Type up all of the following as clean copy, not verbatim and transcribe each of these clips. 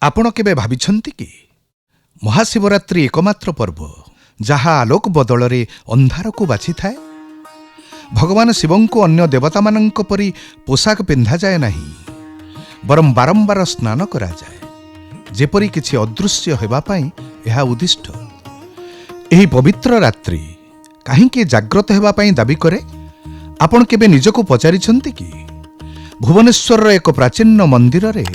ଆପଣ କେବେ ଭାବିଛନ୍ତି କି ମହାଶିବରାତ୍ରି ଏକମାତ୍ର ପର୍ବ ଯାହା ଆଲୋକ ବଦଳରେ ଅନ୍ଧାରକୁ ବାଛିଥାଏ? ଭଗବାନ ଶିବଙ୍କୁ ଅନ୍ୟ ଦେବତାମାନଙ୍କ ପରି ପୋଷାକ ପିନ୍ଧାଯାଏ ନାହିଁ, ବରଂ ବାରମ୍ବାର ସ୍ନାନ କରାଯାଏ, ଯେପରି କିଛି ଅଦୃଶ୍ୟ ହେବା ପାଇଁ ଏହା ଉଦ୍ଦିଷ୍ଟ। ଏହି ପବିତ୍ର ରାତ୍ରି କାହିଁକି ଜାଗ୍ରତ ହେବା ପାଇଁ ଦାବି କରେ? ଆପଣ କେବେ ନିଜକୁ ପଚାରିଛନ୍ତି କି ଭୁବନେଶ୍ୱରର ଏକ ପ୍ରାଚୀନ ମନ୍ଦିରରେ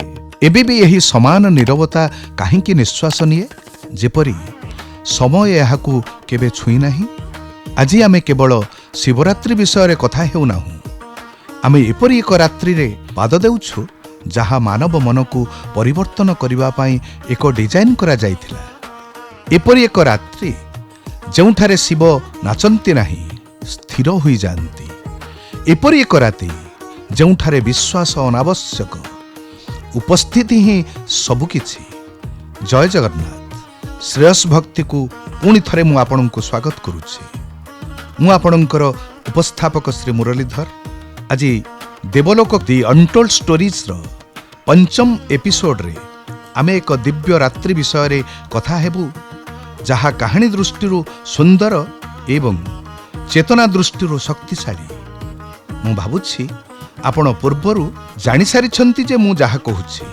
ଏବେ ବି ଏହି ସମାନ ନୀରବତା କାହିଁକି ନିଶ୍ୱାସ ନିଏ, ଯେପରି ସମୟ ଏହାକୁ କେବେ ଛୁଇଁ ନାହିଁ? ଆଜି ଆମେ କେବଳ ଶିବରାତ୍ରି ବିଷୟରେ କଥା ହେଉନାହୁଁ, ଆମେ ଏପରି ଏକ ରାତ୍ରିରେ ପାଦ ଦେଉଛୁ ଯାହା ମାନବ ମନକୁ ପରିବର୍ତ୍ତନ କରିବା ପାଇଁ ଏକ ଡିଜାଇନ୍ କରାଯାଇଥିଲା। ଏପରି ଏକ ରାତ୍ରି ଯେଉଁଠାରେ ଶିବ ନାଚନ୍ତି ନାହିଁ, ସ୍ଥିର ହୋଇଯାଆନ୍ତି। ଏପରି ଏକ ରାତି ଯେଉଁଠାରେ ବିଶ୍ୱାସ ଅନାବଶ୍ୟକ, ଉପସ୍ଥିତି ହିଁ ସବୁକିଛି। ଜୟ ଜଗନ୍ନାଥ। ଶ୍ରେୟସ ଭକ୍ତିକୁ ପୁଣି ଥରେ ମୁଁ ଆପଣଙ୍କୁ ସ୍ୱାଗତ କରୁଛି। ମୁଁ ଆପଣଙ୍କର ଉପସ୍ଥାପକ ଶ୍ରୀ ମୁରଲୀଧର। ଆଜି ଦେବଲୋକ ଦି ଅନଟୋଲ୍ଡ ଷ୍ଟୋରିଜ୍ର ପଞ୍ଚମ ଏପିସୋଡରେ ଆମେ ଏକ ଦିବ୍ୟ ରାତ୍ରି ବିଷୟରେ କଥା ହେବୁ, ଯାହା କାହାଣୀ ଦୃଷ୍ଟିରୁ ସୁନ୍ଦର ଏବଂ ଚେତନା ଦୃଷ୍ଟିରୁ ଶକ୍ତିଶାଳୀ। ମୁଁ ଭାବୁଛି ଆପଣ ପୂର୍ବରୁ ଜାଣିସାରିଛନ୍ତି ଯେ ମୁଁ ଯାହା କହୁଛି,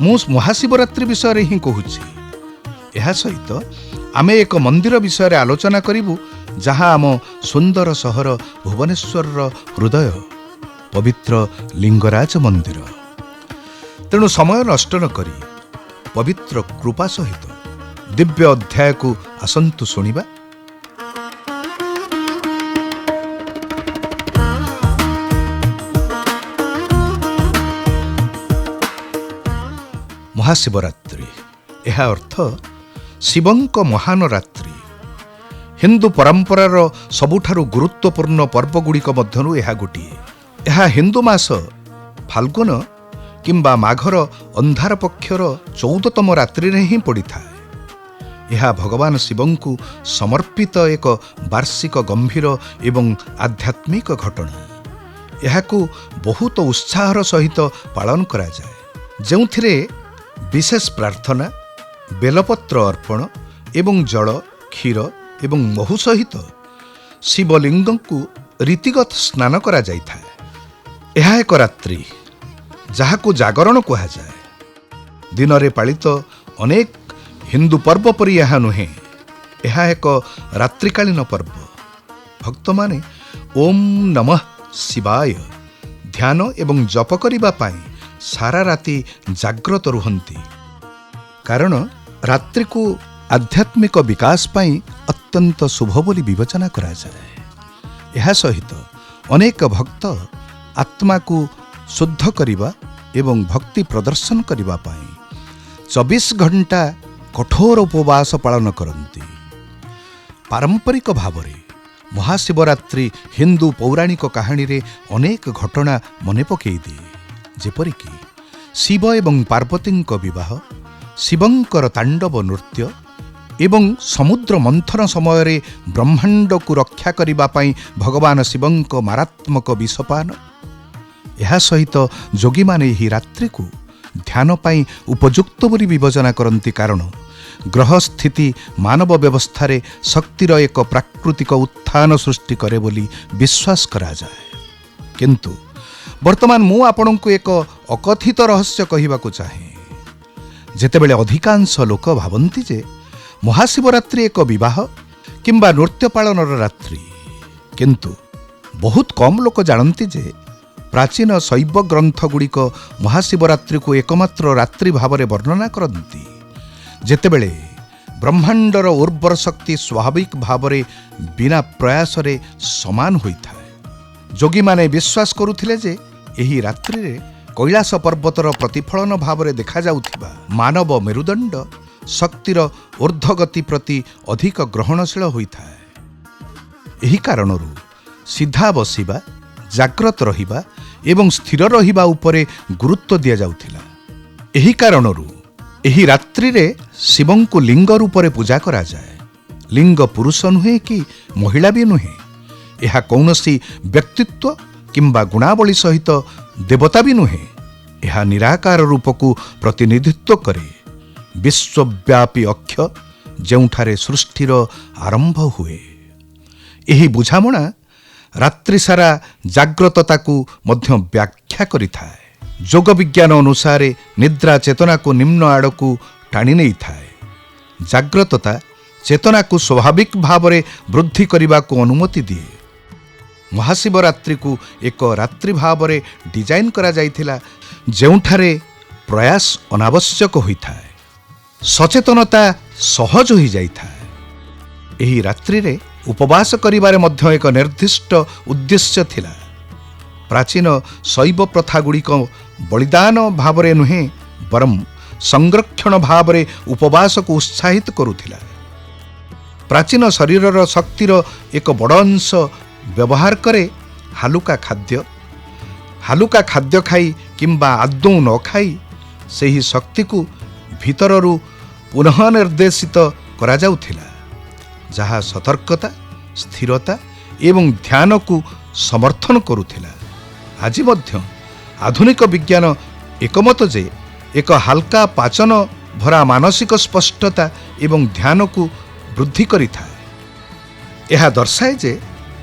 ମୁଁ ମହାଶିବରାତ୍ରି ବିଷୟରେ ହିଁ କହୁଛି। ଏହା ସହିତ ଆମେ ଏକ ମନ୍ଦିର ବିଷୟରେ ଆଲୋଚନା କରିବୁ, ଯାହା ଆମ ସୁନ୍ଦର ସହର ଭୁବନେଶ୍ୱରର ହୃଦୟ, ପବିତ୍ର ଲିଙ୍ଗରାଜ ମନ୍ଦିର। ତେଣୁ ସମୟ ନଷ୍ଟ ନ କରି ପବିତ୍ର କୃପା ସହିତ ଦିବ୍ୟ ଅଧ୍ୟାୟକୁ ଆସନ୍ତୁ ଶୁଣିବା। ମହାଶିବରାତ୍ରି, ଏହା ଅର୍ଥ ଶିବଙ୍କ ମହାନ ରାତ୍ରି। ହିନ୍ଦୁ ପରମ୍ପରାର ସବୁଠାରୁ ଗୁରୁତ୍ୱପୂର୍ଣ୍ଣ ପର୍ବଗୁଡ଼ିକ ମଧ୍ୟରୁ ଏହା ଗୋଟିଏ। ଏହା ହିନ୍ଦୁ ମାସ ଫାଲ୍ଗୁନ କିମ୍ବା ମାଘର ଅନ୍ଧାର ପକ୍ଷର 14ତମ ରାତ୍ରିରେ ହିଁ ପଡ଼ିଥାଏ। ଏହା ଭଗବାନ ଶିବଙ୍କୁ ସମର୍ପିତ ଏକ ବାର୍ଷିକ ଗମ୍ଭୀର ଏବଂ ଆଧ୍ୟାତ୍ମିକ ଘଟଣା। ଏହାକୁ ବହୁତ ଉତ୍ସାହର ସହିତ ପାଳନ କରାଯାଏ, ଯେଉଁଥିରେ ବିଶେଷ ପ୍ରାର୍ଥନା, ବେଲପତ୍ର ଅର୍ପଣ ଏବଂ ଜଳ, କ୍ଷୀର ଏବଂ ମହୁ ସହିତ ଶିବଲିଙ୍ଗଙ୍କୁ ରୀତିଗତ ସ୍ନାନ କରାଯାଇଥାଏ। ଏହା ଏକ ରାତ୍ରି ଯାହାକୁ ଜାଗରଣ କୁହାଯାଏ। ଦିନରେ ପାଳିତ ଅନେକ ହିନ୍ଦୁ ପର୍ବ ପରି ଏହା ନୁହେଁ, ଏହା ଏକ ରାତ୍ରିକାଳୀନ ପର୍ବ। ଭକ୍ତମାନେ ଓମ୍ ନମଃ ଶିବାୟ ଧ୍ୟାନ ଏବଂ ଜପ କରିବା ପାଇଁ ସାରା ରାତି ଜାଗ୍ରତ ରୁହନ୍ତି, କାରଣ ରାତ୍ରିକୁ ଆଧ୍ୟାତ୍ମିକ ବିକାଶ ପାଇଁ ଅତ୍ୟନ୍ତ ଶୁଭ ବୋଲି ବିବେଚନା କରାଯାଏ। ଏହା ସହିତ ଅନେକ ଭକ୍ତ ଆତ୍ମାକୁ ଶୁଦ୍ଧ କରିବା ଏବଂ ଭକ୍ତି ପ୍ରଦର୍ଶନ କରିବା ପାଇଁ 24 ଘଣ୍ଟା କଠୋର ଉପବାସ ପାଳନ କରନ୍ତି। ପାରମ୍ପରିକ ଭାବରେ ମହାଶିବରାତ୍ରି ହିନ୍ଦୁ ପୌରାଣିକ କାହାଣୀରେ ଅନେକ ଘଟଣା ମନେ ପକାଇ ଦିଏ, ଯେପରିକି ଶିବ ଏବଂ ପାର୍ବତୀଙ୍କ ବିବାହ, ଶିବଙ୍କର ତାଣ୍ଡବ ନୃତ୍ୟ ଏବଂ ସମୁଦ୍ର ମନ୍ଥନ ସମୟରେ ବ୍ରହ୍ମାଣ୍ଡକୁ ରକ୍ଷା କରିବା ପାଇଁ ଭଗବାନ ଶିବଙ୍କ ମାରାତ୍ମକ ବିଷପାନ। ଏହା ସହିତ ଯୋଗୀମାନେ ଏହି ରାତ୍ରିକୁ ଧ୍ୟାନ ପାଇଁ ଉପଯୁକ୍ତ ବୋଲି ବିବେଚନା କରନ୍ତି, କାରଣ ଗ୍ରହ ସ୍ଥିତି ମାନବ ବ୍ୟବସ୍ଥାରେ ଶକ୍ତିର ଏକ ପ୍ରାକୃତିକ ଉତ୍ଥାନ ସୃଷ୍ଟି କରେ ବୋଲି ବିଶ୍ୱାସ କରାଯାଏ। କିନ୍ତୁ ବର୍ତ୍ତମାନ ମୁଁ ଆପଣଙ୍କୁ ଏକ ଅକଥିତ ରହସ୍ୟ କହିବାକୁ ଚାହେଁ। ଯେତେବେଳେ ଅଧିକାଂଶ ଲୋକ ଭାବନ୍ତି ଯେ ମହାଶିବରାତ୍ରି ଏକ ବିବାହ କିମ୍ବା ନୃତ୍ୟ ପାଳନର ରାତ୍ରି, କିନ୍ତୁ ବହୁତ କମ୍ ଲୋକ ଜାଣନ୍ତି ଯେ ପ୍ରାଚୀନ ଶୈବ ଗ୍ରନ୍ଥଗୁଡ଼ିକ ମହାଶିବରାତ୍ରିକୁ ଏକମାତ୍ର ରାତ୍ରି ଭାବରେ ବର୍ଣ୍ଣନା କରନ୍ତି, ଯେତେବେଳେ ବ୍ରହ୍ମାଣ୍ଡର ଉର୍ବର ଶକ୍ତି ସ୍ୱାଭାବିକ ଭାବରେ ବିନା ପ୍ରୟାସରେ ସମାନ ହୋଇଥାଏ। ଯୋଗୀମାନେ ବିଶ୍ୱାସ କରୁଥିଲେ ଯେ ଏହି ରାତ୍ରିରେ କୈଳାସ ପର୍ବତର ପ୍ରତିଫଳନ ଭାବରେ ଦେଖାଯାଉଥିବା ମାନବ ମେରୁଦଣ୍ଡ ଶକ୍ତିର ଊର୍ଦ୍ଧ୍ୱଗତି ପ୍ରତି ଅଧିକ ଗ୍ରହଣଶୀଳ ହୋଇଥାଏ। ଏହି କାରଣରୁ ସିଧା ବସିବା, ଜାଗ୍ରତ ରହିବା ଏବଂ ସ୍ଥିର ରହିବା ଉପରେ ଗୁରୁତ୍ୱ ଦିଆଯାଉଥିଲା। ଏହି କାରଣରୁ ଏହି ରାତ୍ରିରେ ଶିବଙ୍କୁ ଲିଙ୍ଗ ରୂପରେ ପୂଜା କରାଯାଏ। ଲିଙ୍ଗ ପୁରୁଷ ନୁହେଁ କି ମହିଳା ବି ନୁହେଁ। ଏହା କୌଣସି ବ୍ୟକ୍ତିତ୍ୱ କିମ୍ବା ଗୁଣାବଳୀ ସହିତ ଦେବତା ବି ନୁହେଁ। ଏହା ନିରାକାର ରୂପକୁ ପ୍ରତିନିଧିତ୍ୱ କରେ, ବିଶ୍ୱବ୍ୟାପୀ ଅକ୍ଷ ଯେଉଁଠାରେ ସୃଷ୍ଟିର ଆରମ୍ଭ ହୁଏ। ଏହି ବୁଝାମଣା ରାତ୍ରିସାରା ଜାଗ୍ରତତାକୁ ମଧ୍ୟ ବ୍ୟାଖ୍ୟା କରିଥାଏ। ଯୋଗ ବିଜ୍ଞାନ ଅନୁସାରେ ନିଦ୍ରା ଚେତନାକୁ ନିମ୍ନ ଆଡ଼କୁ ଟାଣି ନେଇଥାଏ। ଜାଗ୍ରତତା ଚେତନାକୁ ସ୍ୱାଭାବିକ ଭାବରେ ବୃଦ୍ଧି କରିବାକୁ ଅନୁମତି ଦିଏ। ମହାଶିବରାତ୍ରିକୁ ଏକ ରାତ୍ରି ଭାବରେ ଡିଜାଇନ୍ କରାଯାଇଥିଲା ଯେଉଁଠାରେ ପ୍ରୟାସ ଅନାବଶ୍ୟକ ହୋଇଥାଏ, ସଚେତନତା ସହଜ ହୋଇଯାଇଥାଏ। ଏହି ରାତ୍ରିରେ ଉପବାସ କରିବାରେ ମଧ୍ୟ ଏକ ନିର୍ଦ୍ଦିଷ୍ଟ ଉଦ୍ଦେଶ୍ୟ ଥିଲା। ପ୍ରାଚୀନ ଶୈବ ପ୍ରଥାଗୁଡ଼ିକ ବଳିଦାନ ଭାବରେ ନୁହେଁ ବରଂ ସଂରକ୍ଷଣ ଭାବରେ ଉପବାସକୁ ଉତ୍ସାହିତ କରୁଥିଲା। ପ୍ରାଚୀନ ଶରୀରର ଶକ୍ତିର ଏକ ବଡ଼ ଅଂଶ ବ୍ୟବହାର କରେ ହାଲୁକା ଖାଦ୍ୟ ଖାଇ କିମ୍ବା ଆଦୌ ନ ଖାଇ ସେହି ଶକ୍ତିକୁ ଭିତରରୁ ପୁନଃ ନିର୍ଦ୍ଦେଶିତ କରାଯାଉଥିଲା, ଯାହା ସତର୍କତା, ସ୍ଥିରତା ଏବଂ ଧ୍ୟାନକୁ ସମର୍ଥନ କରୁଥିଲା। ଆଜି ମଧ୍ୟ ଆଧୁନିକ ବିଜ୍ଞାନ ଏକମତ ଯେ ଏକ ହାଲକା ପାଚନ ଭରା ମାନସିକ ସ୍ପଷ୍ଟତା ଏବଂ ଧ୍ୟାନକୁ ବୃଦ୍ଧି କରିଥାଏ। ଏହା ଦର୍ଶାଏ ଯେ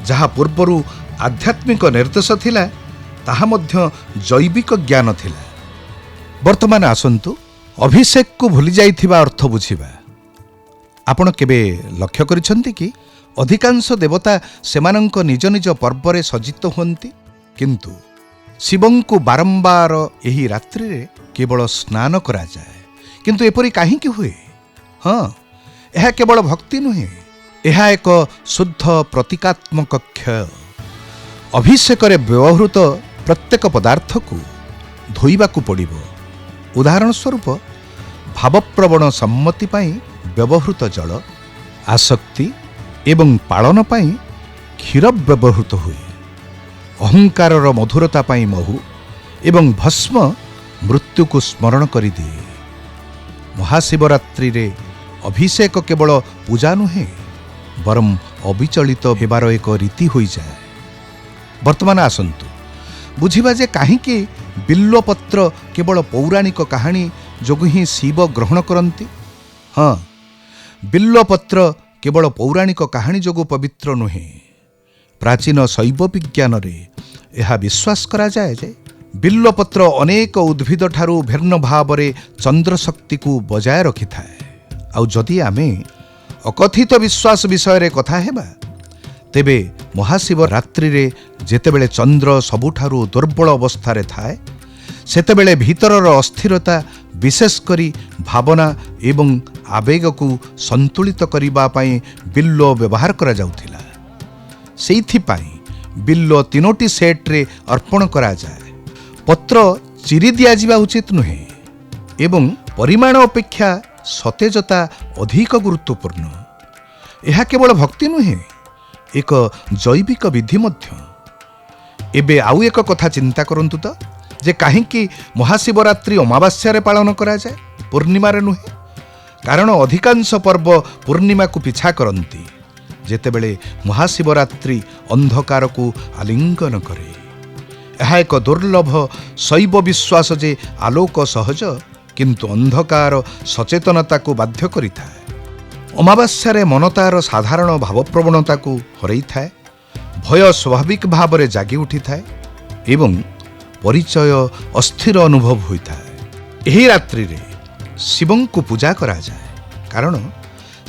ଯାହା ପୂର୍ବରୁ ଆଧ୍ୟାତ୍ମିକ ନିର୍ଦ୍ଦେଶ ଥିଲା ତାହା ମଧ୍ୟ ଜୈବିକ ଜ୍ଞାନ ଥିଲା। ବର୍ତ୍ତମାନ ଆସନ୍ତୁ ଅଭିଷେକକୁ ଭୁଲି ଯାଇଥିବା ଅର୍ଥ ବୁଝିବା। ଆପଣ କେବେ ଲକ୍ଷ୍ୟ କରିଛନ୍ତି କି ଅଧିକାଂଶ ଦେବତା ସେମାନଙ୍କ ନିଜ ନିଜ ପର୍ବରେ ସଜ୍ଜିତ ହୁଅନ୍ତି, କିନ୍ତୁ ଶିବଙ୍କୁ ବାରମ୍ବାର ଏହି ରାତ୍ରିରେ କେବଳ ସ୍ନାନ କରାଯାଏ। କିନ୍ତୁ ଏପରି କାହିଁକି ହୁଏ? ହଁ, ଏହା କେବଳ ଭକ୍ତି ନୁହେଁ, ଏହା ଏକ ଶୁଦ୍ଧ ପ୍ରତୀକାତ୍ମକ କ୍ଷୟ। ଅଭିଷେକରେ ବ୍ୟବହୃତ ପ୍ରତ୍ୟେକ ପଦାର୍ଥକୁ ଧୋଇବାକୁ ପଡ଼ିବ। ଉଦାହରଣ ସ୍ୱରୂପ ଭାବପ୍ରବଣ ସମ୍ମତି ପାଇଁ ବ୍ୟବହୃତ ଜଳ, ଆସକ୍ତି ଏବଂ ପାଳନ ପାଇଁ କ୍ଷୀର ବ୍ୟବହୃତ ହୁଏ, ଅହଙ୍କାରର ମଧୁରତା ପାଇଁ ମହୁ ଏବଂ ଭସ୍ମ ମୃତ୍ୟୁକୁ ସ୍ମରଣ କରିଦିଏ। ମହାଶିବରାତ୍ରିରେ ଅଭିଷେକ କେବଳ ପୂଜା ନୁହେଁ ବରଂ ଅବିଚଳିତ ହେବାର ଏକ ରୀତି ହୋଇଯାଏ। ବର୍ତ୍ତମାନ ଆସନ୍ତୁ ବୁଝିବା ଯେ କାହିଁକି ବିଲ୍ୱପତ୍ର କେବଳ ପୌରାଣିକ କାହାଣୀ ଯୋଗୁଁ ହିଁ ଶିବ ଗ୍ରହଣ କରନ୍ତି। ହଁ, ବିଲ୍ୱପତ୍ର କେବଳ ପୌରାଣିକ କାହାଣୀ ଯୋଗୁଁ ପବିତ୍ର ନୁହେଁ। ପ୍ରାଚୀନ ଶୈବ ବିଜ୍ଞାନରେ ଏହା ବିଶ୍ୱାସ କରାଯାଏ ଯେ ବିଲ୍ୱପତ୍ର ଅନେକ ଉଦ୍ଭିଦଠାରୁ ଭିନ୍ନ ଭାବରେ ଚନ୍ଦ୍ରଶକ୍ତିକୁ ବଜାୟ ରଖିଥାଏ। ଆଉ ଯଦି ଆମେ ଅକଥିତ ବିଶ୍ୱାସ ବିଷୟରେ କଥା ହେବା, ତେବେ ମହାଶିବରାତ୍ରିରେ ଯେତେବେଳେ ଚନ୍ଦ୍ର ସବୁଠାରୁ ଦୁର୍ବଳ ଅବସ୍ଥାରେ ଥାଏ, ସେତେବେଳେ ଭିତରର ଅସ୍ଥିରତା, ବିଶେଷ କରି ଭାବନା ଏବଂ ଆବେଗକୁ ସନ୍ତୁଳିତ କରିବା ପାଇଁ ବିଲ୍ୱ ବ୍ୟବହାର କରାଯାଉଥିଲା। ସେଇଥିପାଇଁ ବିଲ୍ୱ 3ଟି ସେଟ୍ରେ ଅର୍ପଣ କରାଯାଏ। ପତ୍ର ଚିରି ଦିଆଯିବା ଉଚିତ ନୁହେଁ ଏବଂ ପରିମାଣ ଅପେକ୍ଷା ସତେଜତା ଅଧିକ ଗୁରୁତ୍ୱପୂର୍ଣ୍ଣ। ଏହା କେବଳ ଭକ୍ତି ନୁହେଁ, ଏକ ଜୈବିକ ବିଧି ମଧ୍ୟ। ଏବେ ଆଉ ଏକ କଥା ଚିନ୍ତା କରନ୍ତୁ ତ, ଯେ କାହିଁକି ମହାଶିବରାତ୍ରି ଅମାବାସ୍ୟାରେ ପାଳନ କରାଯାଏ, ପୂର୍ଣ୍ଣିମାରେ ନୁହେଁ? କାରଣ ଅଧିକାଂଶ ପର୍ବ ପୂର୍ଣ୍ଣିମାକୁ ପିଛା କରନ୍ତି, ଯେତେବେଳେ ମହାଶିବରାତ୍ରି ଅନ୍ଧକାରକୁ ଆଲିଙ୍ଗନ କରେ। ଏହା ଏକ ଦୁର୍ଲଭ ଶୈବ ବିଶ୍ୱାସ ଯେ ଆଲୋକ ସହଜ କିନ୍ତୁ ଅନ୍ଧକାର ସଚେତନତାକୁ ବାଧ୍ୟ କରିଥାଏ। ଅମାବାସ୍ୟାରେ ମନ ତାର ସାଧାରଣ ଭାବପ୍ରବଣତାକୁ ହରାଇଥାଏ, ଭୟ ସ୍ୱାଭାବିକ ଭାବରେ ଜାଗି ଉଠିଥାଏ ଏବଂ ପରିଚୟ ଅସ୍ଥିର ଅନୁଭବ ହୋଇଥାଏ। ଏହି ରାତ୍ରିରେ ଶିବଙ୍କୁ ପୂଜା କରାଯାଏ କାରଣ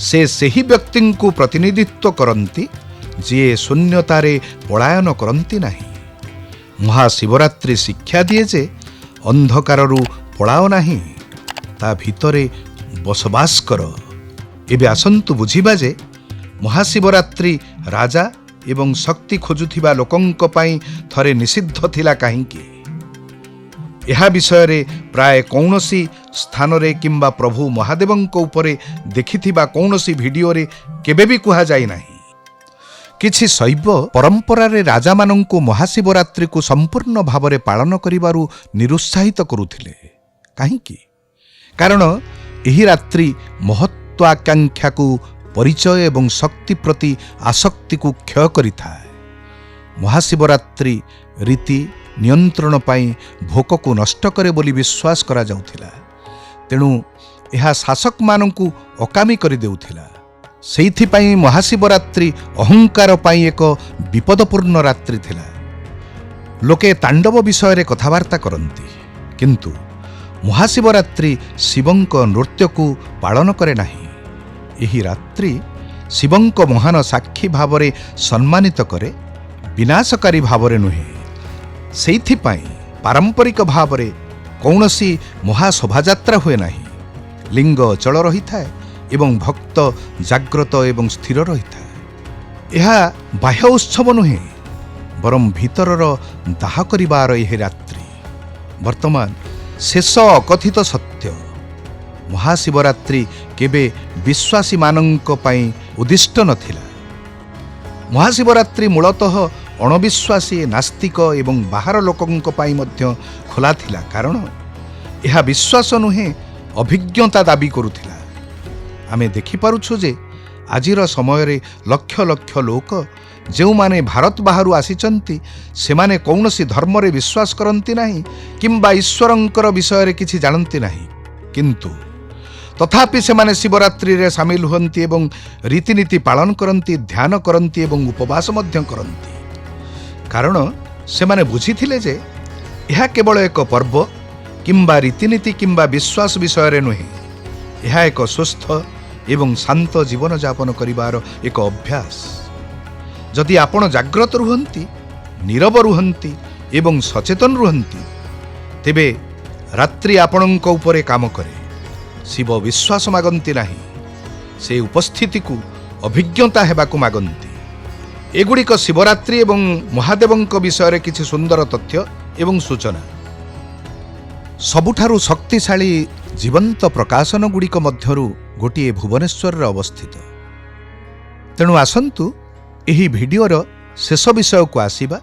ସେ ସେହି ବ୍ୟକ୍ତିଙ୍କୁ ପ୍ରତିନିଧିତ୍ୱ କରନ୍ତି ଯିଏ ଶୂନ୍ୟତାରେ ପଳାୟନ କରନ୍ତି ନାହିଁ। ମହାଶିବରାତ୍ରି ଶିକ୍ଷା ଦିଏ ଯେ ଅନ୍ଧକାରରୁ ପଳାଅ ନାହିଁ, ତା ଭିତରେ ବସବାସ କର। ଏବେ ଆସନ୍ତୁ ବୁଝିବା ଯେ ମହାଶିବରାତ୍ରି ରାଜା ଏବଂ ଶକ୍ତି ଖୋଜୁଥିବା ଲୋକଙ୍କ ପାଇଁ ଥରେ ନିଷିଦ୍ଧ ଥିଲା କାହିଁକି? ଏହା ବିଷୟରେ ପ୍ରାୟ କୌଣସି ସ୍ଥାନରେ କିମ୍ବା ପ୍ରଭୁ ମହାଦେବଙ୍କ ଉପରେ ଦେଖିଥିବା କୌଣସି ଭିଡ଼ିଓରେ କେବେ ବି କୁହାଯାଇ ନାହିଁ। କିଛି ଶୈବ ପରମ୍ପରାରେ ରାଜାମାନଙ୍କୁ ମହାଶିବରାତ୍ରିକୁ ସମ୍ପୂର୍ଣ୍ଣ ଭାବରେ ପାଳନ କରିବାରୁ ନିରୁତ୍ସାହିତ କରୁଥିଲେ। କାହିଁକି? କାରଣ ଏହି ରାତ୍ରି ମହତ୍ୱାକାଂକ୍ଷାକୁ ପରିଚୟ ଏବଂ ଶକ୍ତି ପ୍ରତି ଆସକ୍ତିକୁ କ୍ଷୟ କରିଥାଏ। ମହାଶିବରାତ୍ରି ରୀତି ନିୟନ୍ତ୍ରଣ ପାଇଁ ଭୋକକୁ ନଷ୍ଟ କରେ ବୋଲି ବିଶ୍ୱାସ କରାଯାଉଥିଲା। ତେଣୁ ଏହା ଶାସକମାନଙ୍କୁ ଅକାମୀ କରିଦେଉଥିଲା। ସେଇଥିପାଇଁ ମହାଶିବରାତ୍ରି ଅହଙ୍କାର ପାଇଁ ଏକ ବିପଦପୂର୍ଣ୍ଣ ରାତ୍ରି ଥିଲା। ଲୋକେ ତାଣ୍ଡବ ବିଷୟରେ କଥାବାର୍ତ୍ତା କରନ୍ତି, କିନ୍ତୁ ମହାଶିବରାତ୍ରି ଶିବଙ୍କ ନୃତ୍ୟକୁ ପାଳନ କରେ ନାହିଁ। ଏହି ରାତ୍ରି ଶିବଙ୍କ ମହାନ ସାକ୍ଷୀ ଭାବରେ ସମ୍ମାନିତ କରେ, ବିନାଶକାରୀ ଭାବରେ ନୁହେଁ। ସେଇଥିପାଇଁ ପାରମ୍ପରିକ ଭାବରେ କୌଣସି ମହାଶୋଭାଯାତ୍ରା ହୁଏ ନାହିଁ। ଲିଙ୍ଗ ଅଚଳ ରହିଥାଏ ଏବଂ ଭକ୍ତ ଜାଗ୍ରତ ଏବଂ ସ୍ଥିର ରହିଥାଏ। ଏହା ବାହ୍ୟ ଉତ୍ସବ ନୁହେଁ, ବରଂ ଭିତରର ଦାହ କରିବାର ଏହି ରାତ୍ରି। ବର୍ତ୍ତମାନ ଶେଷ ଅକଥିତ ସତ୍ୟ, ମହାଶିବରାତ୍ରି କେବେ ବିଶ୍ୱାସୀମାନଙ୍କ ପାଇଁ ଉଦ୍ଦିଷ୍ଟ ନଥିଲା। ମହାଶିବରାତ୍ରି ମୂଳତଃ ଅଣବିଶ୍ୱାସୀ, ନାସ୍ତିକ ଏବଂ ବାହାର ଲୋକଙ୍କ ପାଇଁ ମଧ୍ୟ ଖୋଲା ଥିଲା, କାରଣ ଏହା ବିଶ୍ୱାସ ନୁହେଁ ଅଭିଜ୍ଞତା ଦାବି କରୁଥିଲା। ଆମେ ଦେଖିପାରୁଛୁ ଯେ ଆଜିର ସମୟରେ ଲକ୍ଷ ଲକ୍ଷ ଲୋକ ଯେଉଁମାନେ ଭାରତ ବାହାରୁ ଆସିଛନ୍ତି, ସେମାନେ କୌଣସି ଧର୍ମରେ ବିଶ୍ୱାସ କରନ୍ତି ନାହିଁ କିମ୍ବା ଈଶ୍ୱରଙ୍କର ବିଷୟରେ କିଛି ଜାଣନ୍ତି ନାହିଁ, କିନ୍ତୁ ତଥାପି ସେମାନେ ଶିବରାତ୍ରିରେ ସାମିଲ ହୁଅନ୍ତି ଏବଂ ରୀତିନୀତି ପାଳନ କରନ୍ତି, ଧ୍ୟାନ କରନ୍ତି ଏବଂ ଉପବାସ ମଧ୍ୟ କରନ୍ତି। କାରଣ ସେମାନେ ବୁଝିଥିଲେ ଯେ ଏହା କେବଳ ଏକ ପର୍ବ କିମ୍ବା ରୀତିନୀତି କିମ୍ବା ବିଶ୍ୱାସ ବିଷୟରେ ନୁହେଁ, ଏହା ଏକ ସୁସ୍ଥ ଏବଂ ଶାନ୍ତ ଜୀବନଯାପନ କରିବାର ଏକ ଅଭ୍ୟାସ। ଯଦି ଆପଣ ଜାଗ୍ରତ ରୁହନ୍ତି, ନୀରବ ରୁହନ୍ତି ଏବଂ ସଚେତନ ରୁହନ୍ତି, ତେବେ ରାତ୍ରି ଆପଣଙ୍କ ଉପରେ କାମ କରେ। ଶିବ ବିଶ୍ୱାସ ମାଗନ୍ତି ନାହିଁ, ସେ ଉପସ୍ଥିତିକୁ ଅଭିଜ୍ଞତା ହେବାକୁ ମାଗନ୍ତି। ଏଗୁଡ଼ିକ ଶିବରାତ୍ରି ଏବଂ ମହାଦେବଙ୍କ ବିଷୟରେ କିଛି ସୁନ୍ଦର ତଥ୍ୟ ଏବଂ ସୂଚନା। ସବୁଠାରୁ ଶକ୍ତିଶାଳୀ ଜୀବନ୍ତ ପ୍ରକାଶନଗୁଡ଼ିକ ମଧ୍ୟରୁ ଗୋଟିଏ ଭୁବନେଶ୍ୱରରେ ଅବସ୍ଥିତ। ତେଣୁ ଆସନ୍ତୁ ଏହି ଭିଡ଼ିଓର ଶେଷ ବିଷୟକୁ ଆସିବା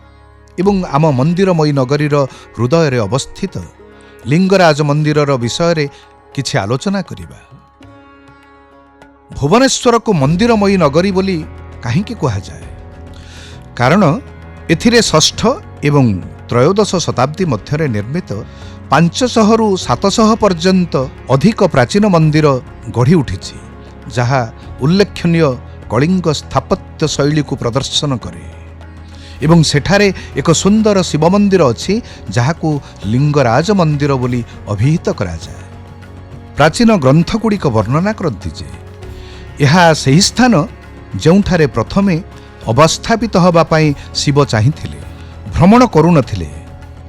ଏବଂ ଆମ ମନ୍ଦିରମୟୀ ନଗରୀର ହୃଦୟରେ ଅବସ୍ଥିତ ଲିଙ୍ଗରାଜ ମନ୍ଦିରର ବିଷୟରେ କିଛି ଆଲୋଚନା କରିବା। ଭୁବନେଶ୍ୱରକୁ ମନ୍ଦିରମୟୀ ନଗରୀ ବୋଲି କାହିଁକି କୁହାଯାଏ? କାରଣ ଏଥିରେ ଷଷ୍ଠ ଏବଂ ତ୍ରୟୋଦଶ ଶତାବ୍ଦୀ ମଧ୍ୟରେ ନିର୍ମିତ 500ରୁ 700 ପର୍ଯ୍ୟନ୍ତ ଅଧିକ ପ୍ରାଚୀନ ମନ୍ଦିର ଗଢ଼ି ଉଠିଛି, ଯାହା ଉଲ୍ଲେଖନୀୟ କଳିଙ୍ଗ ସ୍ଥାପତ୍ୟ ଶୈଳୀକୁ ପ୍ରଦର୍ଶନ କରେ। ଏବଂ ସେଠାରେ ଏକ ସୁନ୍ଦର ଶିବ ମନ୍ଦିର ଅଛି, ଯାହାକୁ ଲିଙ୍ଗରାଜ ମନ୍ଦିର ବୋଲି ଅଭିହିତ କରାଯାଏ। ପ୍ରାଚୀନ ଗ୍ରନ୍ଥଗୁଡ଼ିକ ବର୍ଣ୍ଣନା କରନ୍ତି ଯେ ଏହା ସେହି ସ୍ଥାନ ଯେଉଁଠାରେ ପ୍ରଥମେ ଅବସ୍ଥାପିତ ହେବା ପାଇଁ ଶିବ ଚାହିଁଥିଲେ। ଭ୍ରମଣ କରୁନଥିଲେ,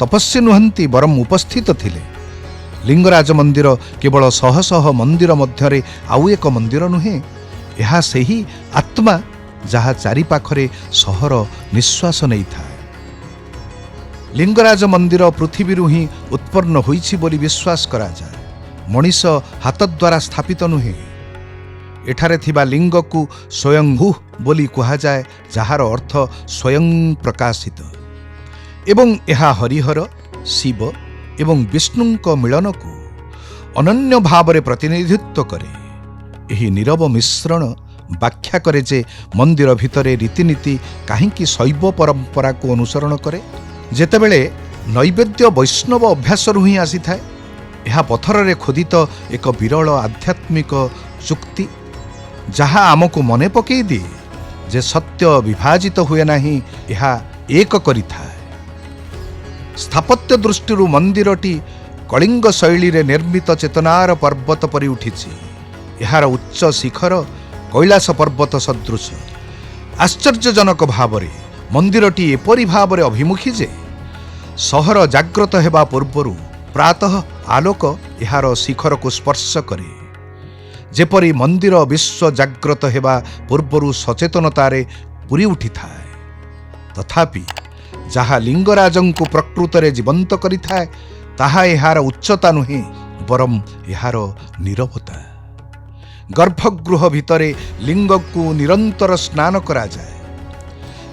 ତପସ୍ୱୀ ନୁହନ୍ତି, ବରଂ ଉପସ୍ଥିତ ଥିଲେ। ଲିଙ୍ଗରାଜ ମନ୍ଦିର କେବଳ ଶହ ଶହ ମନ୍ଦିର ମଧ୍ୟରେ ଆଉ ଏକ ମନ୍ଦିର ନୁହେଁ, ଏହା ସେହି ଆତ୍ମା ଯାହା ଚାରିପାଖରେ ସହର ନିଶ୍ୱାସ ନେଇଥାଏ। ଲିଙ୍ଗରାଜ ମନ୍ଦିର ପୃଥିବୀରୁ ହିଁ ଉତ୍ପନ୍ନ ହୋଇଛି ବୋଲି ବିଶ୍ୱାସ କରାଯାଏ। ମଣିଷ ହାତ ଦ୍ୱାରା ସ୍ଥାପିତ ନୁହେଁ। ଏଠାରେ ଥିବା ଲିଙ୍ଗକୁ ସ୍ୱୟଂଭୂ ବୋଲି କୁହାଯାଏ, ଯାହାର ଅର୍ଥ ସ୍ୱୟଂ ପ୍ରକାଶିତ, ଏବଂ ଏହା ହରିହର, ଶିବ ଏବଂ ବିଷ୍ଣୁଙ୍କ ମିଳନକୁ ଅନନ୍ୟ ଭାବରେ ପ୍ରତିନିଧିତ୍ୱ କରେ। ଏହି ନୀରବ ମିଶ୍ରଣ ବ୍ୟାଖ୍ୟା କରେ ଯେ ମନ୍ଦିର ଭିତରେ ରୀତିନୀତି କାହିଁକି ଶୈବ ପରମ୍ପରାକୁ ଅନୁସରଣ କରେ। ଯେତେବେଳେ ନୈବେଦ୍ୟ ବୈଷ୍ଣବ ଅଭ୍ୟାସରୁ ହିଁ ଆସିଥାଏ, ଏହା ପଥରରେ ଖୋଦିତ ଏକ ବିରଳ ଆଧ୍ୟାତ୍ମିକ ଚୁକ୍ତି, ଯାହା ଆମକୁ ମନେ ପକାଇ ଦିଏ ଯେ ସତ୍ୟ ବିଭାଜିତ ହୁଏ ନାହିଁ, ଏହା ଏକ କରିଥାଏ। ସ୍ଥାପତ୍ୟ ଦୃଷ୍ଟିରୁ ମନ୍ଦିରଟି କଳିଙ୍ଗ ଶୈଳୀରେ ନିର୍ମିତ ଚେତନାର ପର୍ବତ ପରି ଉଠିଛି। ଏହାର ଉଚ୍ଚ ଶିଖର କୈଳାସ ପର୍ବତ ସଦୃଶ। ଆଶ୍ଚର୍ଯ୍ୟଜନକ ଭାବରେ ମନ୍ଦିରଟି ଏପରି ଭାବରେ ଅଭିମୁଖୀ ଯେ ସହର ଜାଗ୍ରତ ହେବା ପୂର୍ବରୁ ପ୍ରାତଃ ଆଲୋକ ଏହାର ଶିଖରକୁ ସ୍ପର୍ଶ କରେ। ଯେପରି ମନ୍ଦିର ବିଶ୍ୱ ଜାଗ୍ରତ ହେବା ପୂର୍ବରୁ ସଚେତନତାରେ ପୂରି ଉଠିଥାଏ। तथापि जहा लिंगराजंकु प्रकृतरे जीवंत करिथाए ताहा एहार उच्चता नुहे बरम एहार नीरवता। गर्भगृह भितरे लिंगकु निरंतर स्नान करा जाए।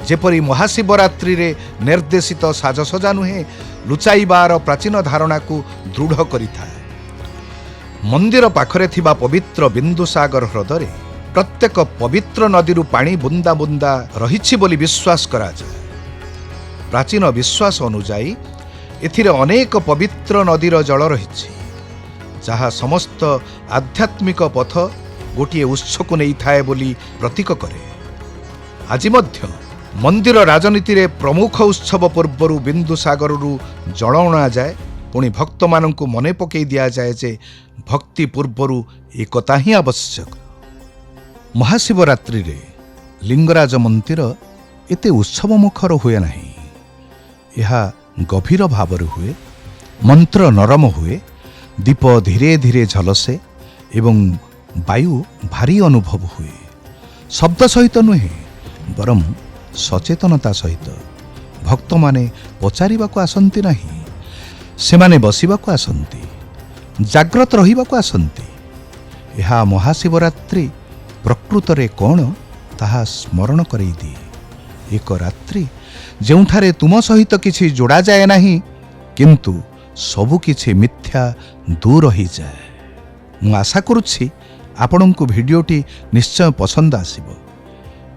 जेपरी महाशिवरात्रि रे निर्देशित साजसजा नुहे लुचाइबार प्राचीन धारणा को दृढ़ करिथाए। मंदिर पाखरे थिबा पवित्र बिंदुसागर ह्रदरे प्रत्येक पवित्र नदीरू पानी बुंदा बुंदा रहिछि बोली विश्वास करा जाए। प्राचीन विश्वास अनुजाई एथिरे अनेक पवित्र नदीर जल रहिछि जहा समस्त आध्यात्मिक पथ गोटिए उत्स को नहीं थाए बोली प्रतीक करे। आज मध्य मंदिर राजनीति रे प्रमुख उत्सव पूर्वर बिंदुसागररू जल अणा जाए। पुणी भक्त मानंकु मने पकई दिया जाए जे भक्ति पूर्वरु एकता ही आवश्यक। महाशिवरात्रि रे लिंगराज मंदिर एते उत्सव मुखर हुए नहीं। यह गभीर भाव हुए, मंत्र नरम हुए, दीप धीरे धीरे झलसे एवं वायु भारी अनुभव हुए। शब्द सहित नुहे बरम सचेतनता सहित भक्त माने पचारिबाकु आसंती नहीं, सेमाने बसिबाकु आसंती, जाग्रत रहिबाकु आसंती। यह महाशिवरात्रि प्रकृतरे कौन ताहा स्मरण करई दिए। एक रात्रि जेउठारे तुम सहित किछि जोड़ा जाए नहीं, किंतु सबु किछि मिथ्या दूर ही जाए। मु आशा करुछि आपणଙ୍କୁ भिडियोटी निश्चय पसंद आसिबो।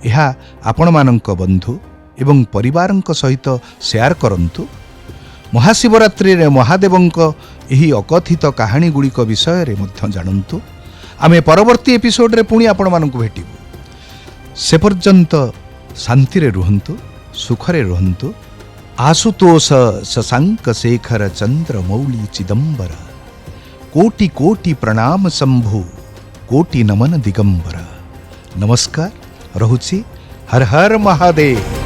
यह आपण मानक बंधु एवं परिवारଙ୍କ सहित शेयर करंतु। महाशिवरात्रि रे महादेवଙ୍କ एही अकथित कहानी गुड़िक विषय रे मध्य जानंतु। आमे परवर्ती एपिसोड रे पुणी आपण मानक भेटिबु। से पर्यंत शांति रे रुहंतु, सुख रे रुहंतु। आशुतोष शशांक शेखर चंद्र मौली चिदंबर, कोटि कोटि प्रणाम शंभु, कोटि नमन दिगंबर। नमस्कार रहुछि। हर हर महादेव।